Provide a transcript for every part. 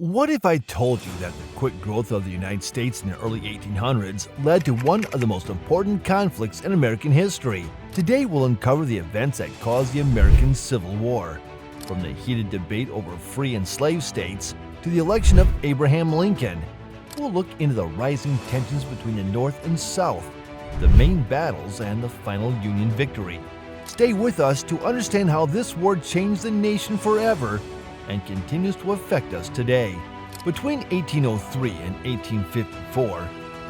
What if I told you that the quick growth of the United States in the early 1800s led to one of the most important conflicts in American history? Today we'll uncover the events that caused the American Civil War, from the heated debate over free and slave states to the election of Abraham Lincoln. We'll look into the rising tensions between the North and South, the main battles, and the final Union victory. Stay with us to understand how this war changed the nation forever and continues to affect us today. Between 1803 and 1854,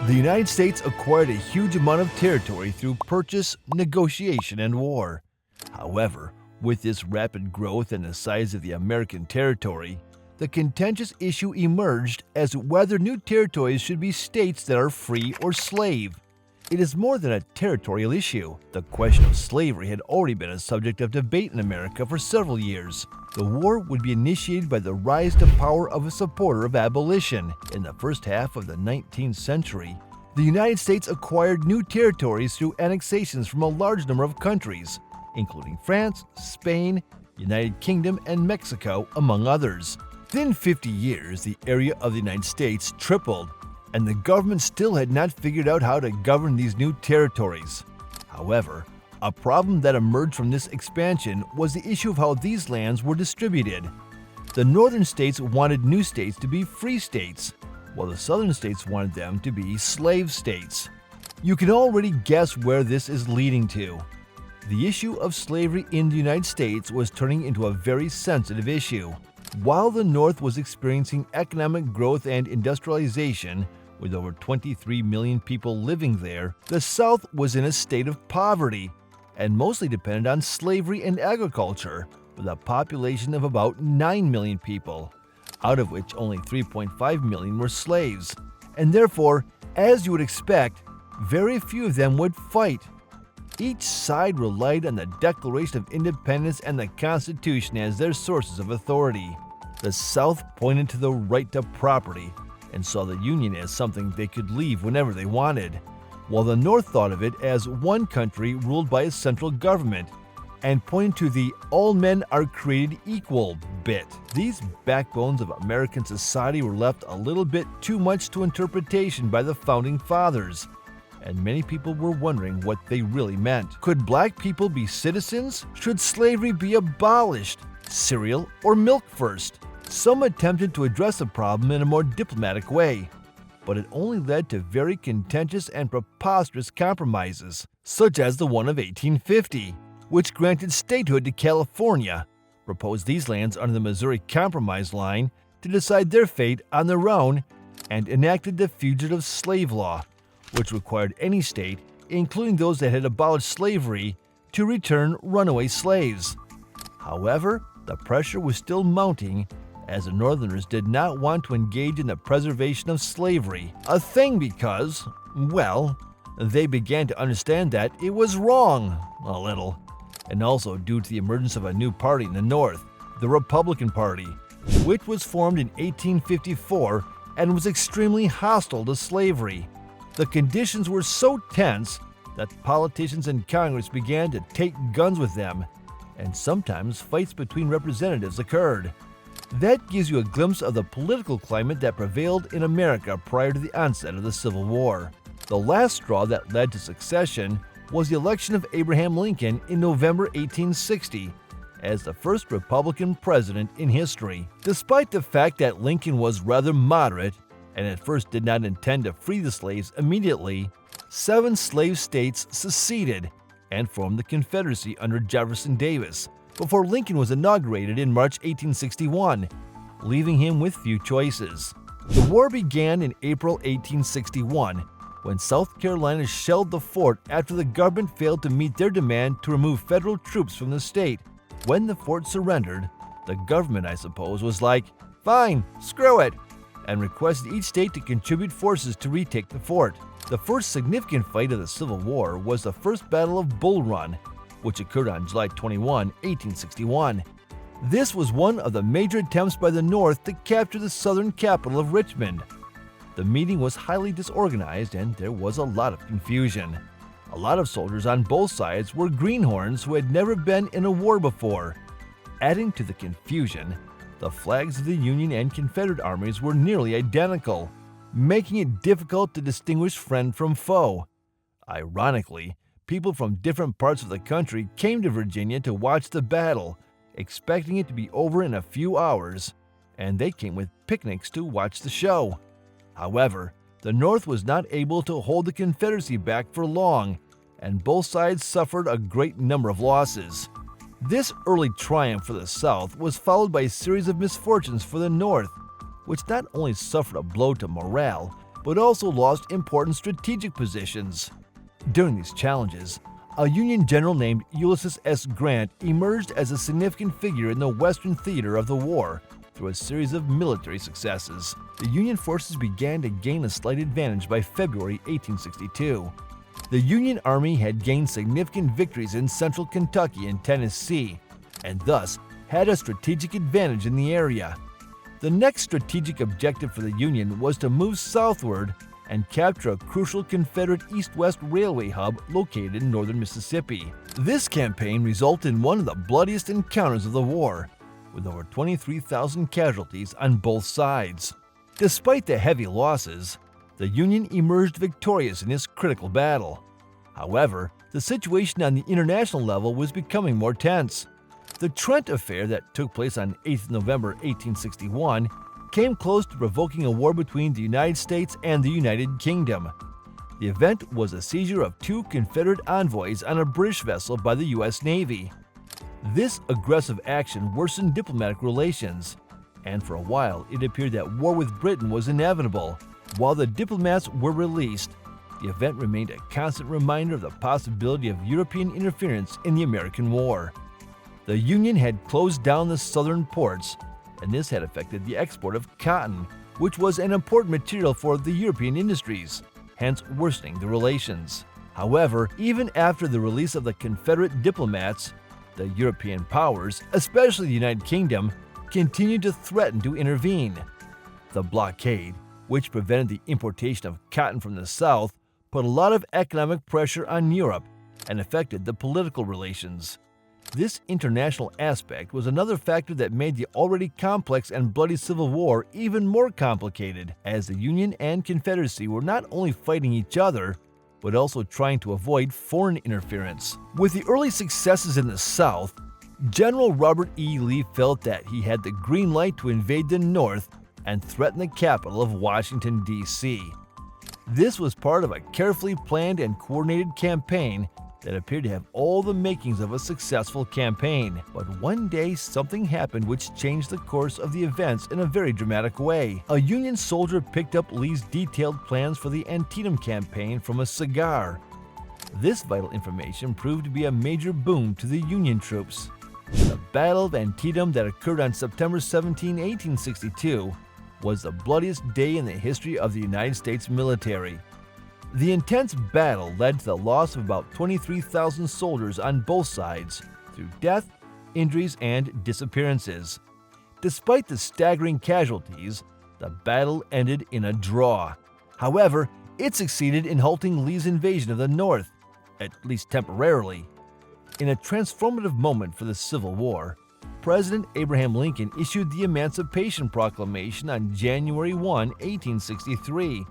the United States acquired a huge amount of territory through purchase, negotiation, and war. However, with this rapid growth and the size of the American territory, the contentious issue emerged as to whether new territories should be states that are free or slave. It is more than a territorial issue. The question of slavery had already been a subject of debate in America for several years. The war would be initiated by the rise to power of a supporter of abolition. In the first half of the 19th century, the United States acquired new territories through annexations from a large number of countries, including France, Spain, United Kingdom, and Mexico, among others. Within 50 years, the area of the United States tripled, and the government still had not figured out how to govern these new territories. However, a problem that emerged from this expansion was the issue of how these lands were distributed. The northern states wanted new states to be free states, while the southern states wanted them to be slave states. You can already guess where this is leading to. The issue of slavery in the United States was turning into a very sensitive issue. While the North was experiencing economic growth and industrialization, with over 23 million people living there, the South was in a state of poverty and mostly depended on slavery and agriculture, with a population of about 9 million people, out of which only 3.5 million were slaves. And therefore, as you would expect, very few of them would fight. Each side relied on the Declaration of Independence and the Constitution as their sources of authority. The South pointed to the right to property and saw the Union as something they could leave whenever they wanted, while the North thought of it as one country ruled by a central government and pointed to the all men are created equal bit. These backbones of American society were left a little bit too much to interpretation by the Founding Fathers, and many people were wondering what they really meant. Could black people be citizens? Should slavery be abolished? Cereal or milk first? Some attempted to address the problem in a more diplomatic way, but it only led to very contentious and preposterous compromises, such as the one of 1850, which granted statehood to California, proposed these lands under the Missouri Compromise line to decide their fate on their own, and enacted the Fugitive Slave Law, which required any state, including those that had abolished slavery, to return runaway slaves. However, the pressure was still mounting, as the Northerners did not want to engage in the preservation of slavery, a thing because, well, they began to understand that it was wrong, a little, and also due to the emergence of a new party in the North, the Republican Party, which was formed in 1854 and was extremely hostile to slavery. The conditions were so tense that politicians in Congress began to take guns with them, and sometimes fights between representatives occurred. That gives you a glimpse of the political climate that prevailed in America prior to the onset of the Civil War. The last straw that led to succession was the election of Abraham Lincoln in November 1860 as the first Republican president in history. Despite the fact that Lincoln was rather moderate and at first did not intend to free the slaves immediately, 7 slave states seceded and formed the Confederacy under Jefferson Davis before Lincoln was inaugurated in March 1861, leaving him with few choices. The war began in April 1861, when South Carolina shelled the fort after the government failed to meet their demand to remove federal troops from the state. When the fort surrendered, the government, I suppose, was like, "Fine, screw it," and requested each state to contribute forces to retake the fort. The first significant fight of the Civil War was the First Battle of Bull Run, which occurred on July 21, 1861. This was one of the major attempts by the North to capture the southern capital of Richmond. The meeting was highly disorganized and there was a lot of confusion. A lot of soldiers on both sides were greenhorns who had never been in a war before. Adding to the confusion, The flags of the Union and Confederate armies were nearly identical, making it difficult to distinguish friend from foe. Ironically, people from different parts of the country came to Virginia to watch the battle, expecting it to be over in a few hours, and they came with picnics to watch the show. However, the North was not able to hold the Confederacy back for long, and both sides suffered a great number of losses. This early triumph for the South was followed by a series of misfortunes for the North, which not only suffered a blow to morale, but also lost important strategic positions. During these challenges, a Union general named Ulysses S. Grant emerged as a significant figure in the Western theater of the war through a series of military successes. The Union forces began to gain a slight advantage by February 1862. The Union Army had gained significant victories in central Kentucky and Tennessee, and thus had a strategic advantage in the area. The next strategic objective for the Union was to move southward and capture a crucial Confederate east-west railway hub located in northern Mississippi. This campaign resulted in one of the bloodiest encounters of the war, with over 23,000 casualties on both sides. Despite the heavy losses, the Union emerged victorious in this critical battle. However, the situation on the international level was becoming more tense. The Trent Affair that took place on 8 November 1861 came close to provoking a war between the United States and the United Kingdom. The event was a seizure of 2 Confederate envoys on a British vessel by the U.S. Navy. This aggressive action worsened diplomatic relations, and for a while it appeared that war with Britain was inevitable. While the diplomats were released, the event remained a constant reminder of the possibility of European interference in the American war. The Union had closed down the southern ports, and this had affected the export of cotton, which was an important material for the European industries, hence worsening the relations. However, even after the release of the Confederate diplomats, the European powers, especially the United Kingdom, continued to threaten to intervene. The blockade, which prevented the importation of cotton from the South, put a lot of economic pressure on Europe and affected the political relations. This international aspect was another factor that made the already complex and bloody Civil War even more complicated, as the Union and Confederacy were not only fighting each other, but also trying to avoid foreign interference. With the early successes in the South, General Robert E. Lee felt that he had the green light to invade the North and threaten the capital of Washington, D.C. This was part of a carefully planned and coordinated campaign that appeared to have all the makings of a successful campaign. But one day, something happened which changed the course of the events in a very dramatic way. A Union soldier picked up Lee's detailed plans for the Antietam campaign from a cigar. This vital information proved to be a major boon to the Union troops. The Battle of Antietam that occurred on September 17, 1862, was the bloodiest day in the history of the United States military. The intense battle led to the loss of about 23,000 soldiers on both sides through death, injuries, and disappearances. Despite the staggering casualties, the battle ended in a draw. However, it succeeded in halting Lee's invasion of the North, at least temporarily. In a transformative moment for the Civil War, President Abraham Lincoln issued the Emancipation Proclamation on January 1, 1863.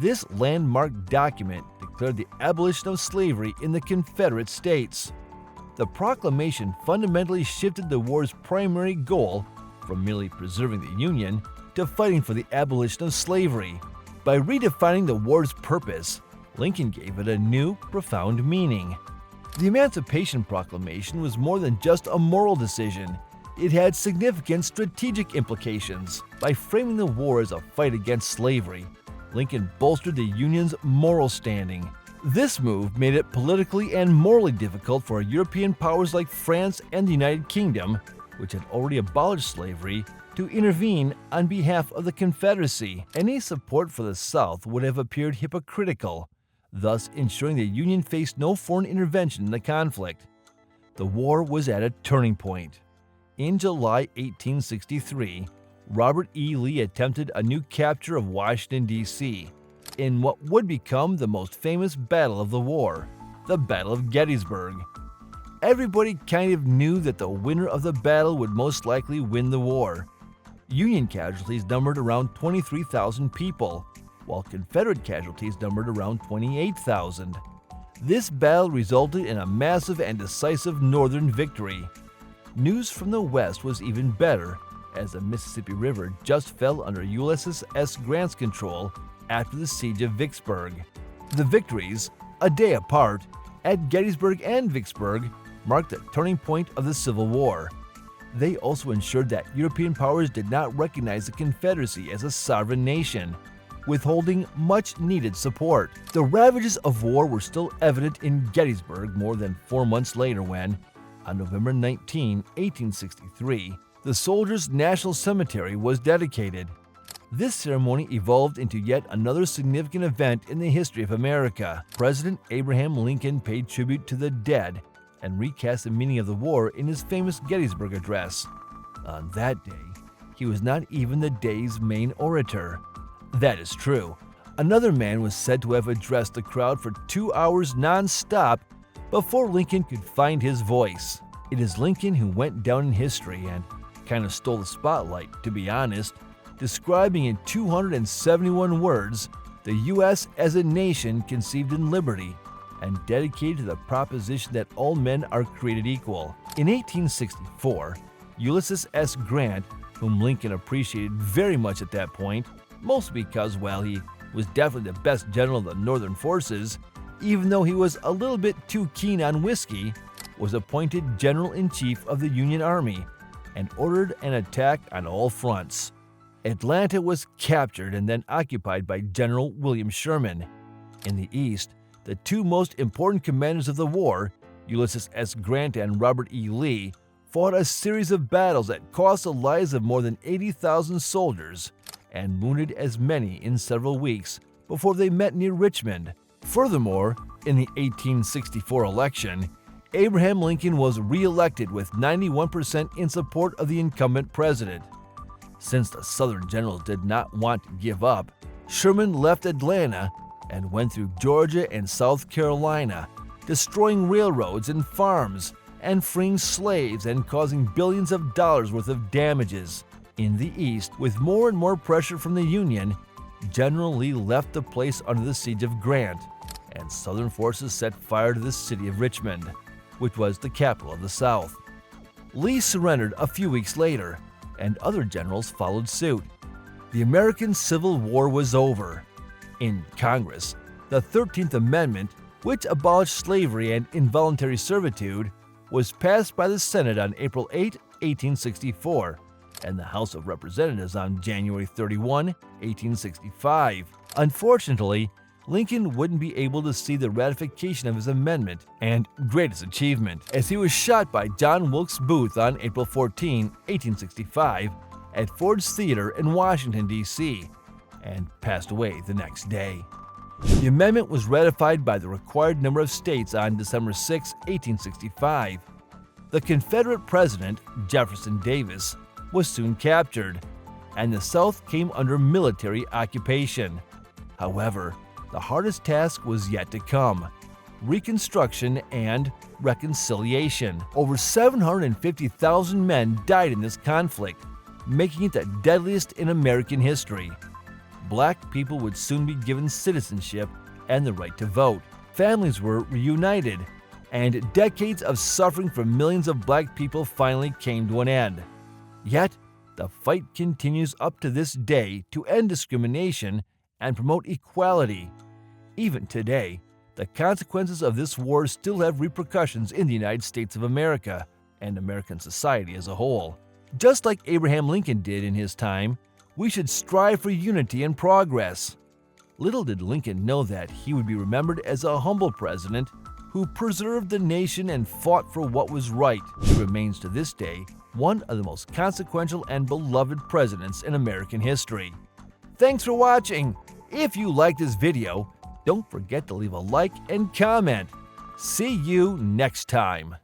This landmark document declared the abolition of slavery in the Confederate States. The proclamation fundamentally shifted the war's primary goal from merely preserving the Union to fighting for the abolition of slavery. By redefining the war's purpose, Lincoln gave it a new, profound meaning. The Emancipation Proclamation was more than just a moral decision. It had significant strategic implications. By framing the war as a fight against slavery, Lincoln bolstered the Union's moral standing. This move made it politically and morally difficult for European powers like France and the United Kingdom, which had already abolished slavery, to intervene on behalf of the Confederacy. Any support for the South would have appeared hypocritical, thus ensuring the Union faced no foreign intervention in the conflict. The war was at a turning point. In July 1863, Robert E. Lee attempted a new capture of Washington, D.C., in what would become the most famous battle of the war, the Battle of Gettysburg. Everybody kind of knew that the winner of the battle would most likely win the war, Union casualties numbered around 23,000 people, while Confederate casualties numbered around 28,000. This battle resulted in a massive and decisive Northern victory. News from the West was even better, as the Mississippi River just fell under Ulysses S. Grant's control after the siege of Vicksburg. The victories, a day apart, at Gettysburg and Vicksburg, marked the turning point of the Civil War. They also ensured that European powers did not recognize the Confederacy as a sovereign nation, withholding much-needed support. The ravages of war were still evident in Gettysburg more than 4 months later when, on November 19, 1863, the Soldiers' National Cemetery was dedicated. This ceremony evolved into yet another significant event in the history of America. President Abraham Lincoln paid tribute to the dead and recast the meaning of the war in his famous Gettysburg Address. On that day, he was not even the day's main orator. That is true. Another man was said to have addressed the crowd for 2 hours non-stop before Lincoln could find his voice. It is Lincoln who went down in history and kind of stole the spotlight, to be honest, describing in 271 words the U.S. as a nation conceived in liberty and dedicated to the proposition that all men are created equal. In 1864, Ulysses S. Grant, whom Lincoln appreciated very much at that point, mostly because, well, he was definitely the best general of the Northern forces, even though he was a little bit too keen on whiskey, was appointed General-in-Chief of the Union Army and ordered an attack on all fronts. Atlanta was captured and then occupied by General William Sherman. In the East, the two most important commanders of the war, Ulysses S. Grant and Robert E. Lee, fought a series of battles that cost the lives of more than 80,000 soldiers and wounded as many in several weeks before they met near Richmond. Furthermore, in the 1864 election, Abraham Lincoln was re-elected with 91% in support of the incumbent president. Since the Southern generals did not want to give up, Sherman left Atlanta and went through Georgia and South Carolina, destroying railroads and farms and freeing slaves and causing billions of dollars worth of damages. In the East, with more and more pressure from the Union, General Lee left the place under the siege of Grant, and Southern forces set fire to the city of Richmond, which was the capital of the South. Lee surrendered a few weeks later, and other generals followed suit. The American Civil War was over. In Congress, the 13th Amendment, which abolished slavery and involuntary servitude, was passed by the Senate on April 8, 1864, and the House of Representatives on January 31, 1865. Unfortunately, Lincoln wouldn't be able to see the ratification of his amendment and greatest achievement, as he was shot by John Wilkes Booth on April 14, 1865, at Ford's Theater in Washington, D.C., and passed away the next day. The amendment was ratified by the required number of states on December 6, 1865. The Confederate president, Jefferson Davis, was soon captured, and the South came under military occupation. However, the hardest task was yet to come: Reconstruction and reconciliation. Over 750,000 men died in this conflict, making it the deadliest in American history. Black people would soon be given citizenship and the right to vote. Families were reunited, and decades of suffering for millions of black people finally came to an end. Yet, the fight continues up to this day to end discrimination and promote equality. Even today, the consequences of this war still have repercussions in the United States of America and American society as a whole. Just like Abraham Lincoln did in his time, we should strive for unity and progress. Little did Lincoln know that he would be remembered as a humble president who preserved the nation and fought for what was right. He remains to this day one of the most consequential and beloved presidents in American history. Thanks for watching. If you liked this video, don't forget to leave a like and comment. See you next time.